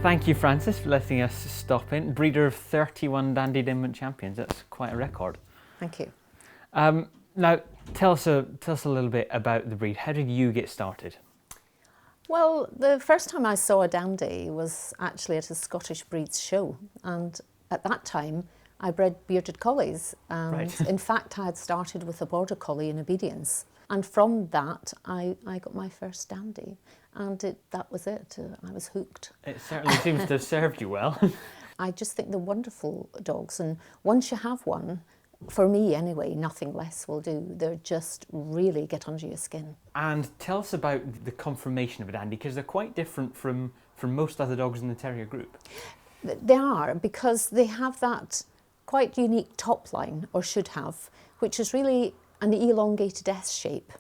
Thank you, Francis, for letting us stop in. Breeder of 31 Dandie Dinmont champions. That's quite a record. Thank you. Now, tell us a little bit about the breed. How did you get started? Well, the first time I saw a Dandie was actually at a Scottish breeds show, and at that time I bred bearded collies, and Right. in fact I had started with a border collie in obedience, and from that I got my first Dandie, and that was it. I was hooked. It certainly seems to have served you well. I just think they're wonderful dogs, and once you have one, for me anyway, nothing less will do. They're just really get under your skin. And tell us about the conformation of a Dandie, because they're quite different from most other dogs in the Terrier group. They are, because they have that quite unique top line, or should have, which is really an elongated S shape.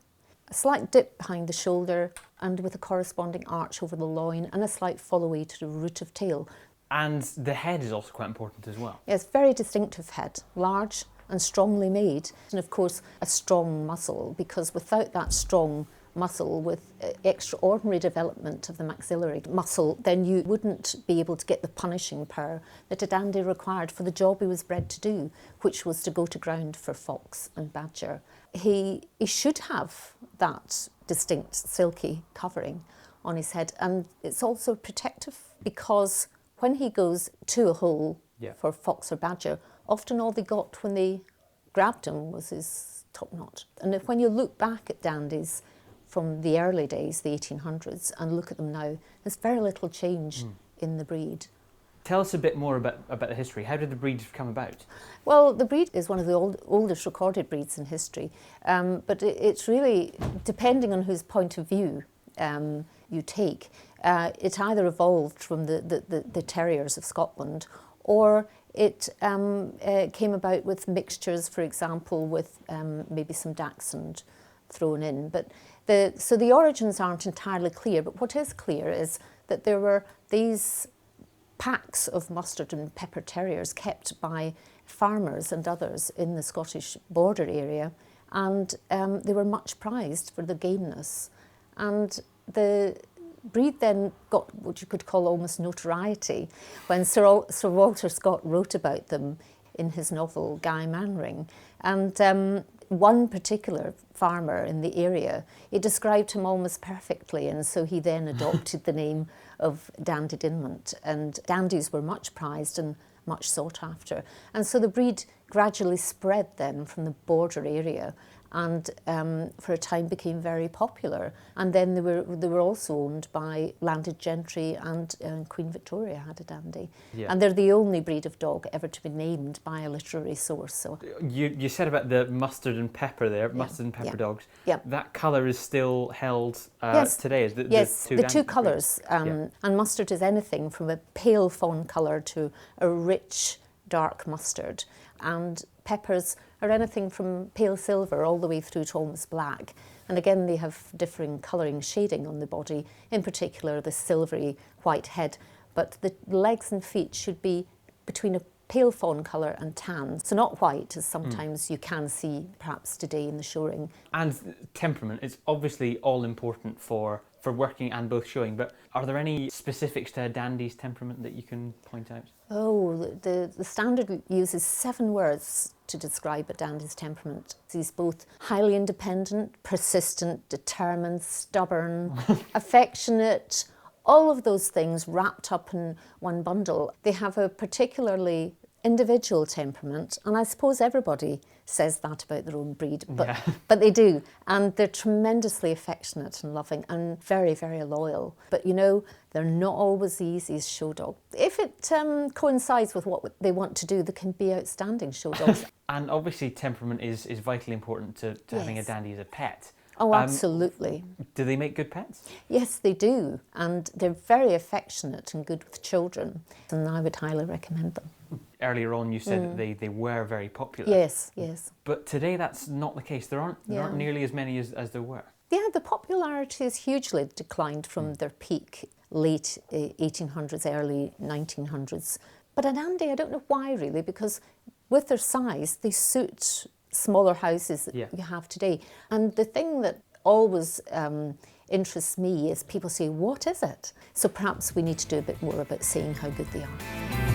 A slight dip behind the shoulder and with a corresponding arch over the loin and a slight follow away to the root of tail. And the head is also quite important as well. Yes, very distinctive head, large and strongly made, and of course a strong muscle, because without that strong muscle with extraordinary development of the maxillary muscle, then you wouldn't be able to get the punishing power that a Dandie required for the job he was bred to do, which was to go to ground for fox and badger. He should have that distinct silky covering on his head, and it's also protective, because when he goes to a hole for fox or badger, often all they got when they grabbed him was his top knot. And when you look back at Dandies from the early days, the 1800s, and look at them now, there's very little change in the breed. Tell us a bit more about the history. How did the breed come about? Well, the breed is one of the oldest recorded breeds in history, but it's really, depending on whose point of view you take, it either evolved from the Terriers of Scotland, or it came about with mixtures, for example, with maybe some Dachshund thrown in. So the origins aren't entirely clear, but what is clear is that there were these packs of mustard and pepper terriers kept by farmers and others in the Scottish border area, and they were much prized for the gameness. And the breed then got what you could call almost notoriety when Sir Walter Scott wrote about them in his novel Guy Mannering. And one particular farmer in the area, he described him almost perfectly, and so he then adopted the name of Dandie Dinmont, and Dandies were much prized and much sought after. And so the breed gradually spread then from the border area, and for a time became very popular. And then they were also owned by landed gentry, and Queen Victoria had a Dandie. Yeah. And they're the only breed of dog ever to be named by a literary source. So you said about the mustard and pepper there, mustard and pepper dogs. Yeah. That colour is still held today. Is the two colours. And mustard is anything from a pale fawn colour to a rich dark mustard. And peppers are anything from pale silver all the way through to almost black. And again, they have differing colouring shading on the body, in particular the silvery white head. But the legs and feet should be between a pale fawn colour and tan. So not white, as sometimes you can see perhaps today in the showing. And temperament is obviously all important for working and both showing, but are there any specifics to a Dandie's temperament that you can point out? Oh, the standard uses 7 words to describe a Dandie's temperament. He's both highly independent, persistent, determined, stubborn, affectionate, all of those things wrapped up in one bundle. They have a particularly individual temperament, and I suppose everybody says that about their own breed, but they do, and they're tremendously affectionate and loving and very, very loyal. But you know, they're not always the easiest show dog. If it coincides with what they want to do, they can be outstanding show dogs. And obviously temperament is vitally important to having a Dandie as a pet. Oh, absolutely. Do they make good pets? Yes, they do, and they're very affectionate and good with children, and I would highly recommend them. Earlier on you said that they were very popular. Yes, yes. But today that's not the case. There aren't nearly as many as there were. Yeah, the popularity has hugely declined from their peak, late 1800s, early 1900s. But a Dandie, I don't know why really, because with their size, they suit smaller houses that you have today. And the thing that always interests me is people say, what is it? So perhaps we need to do a bit more about saying how good they are.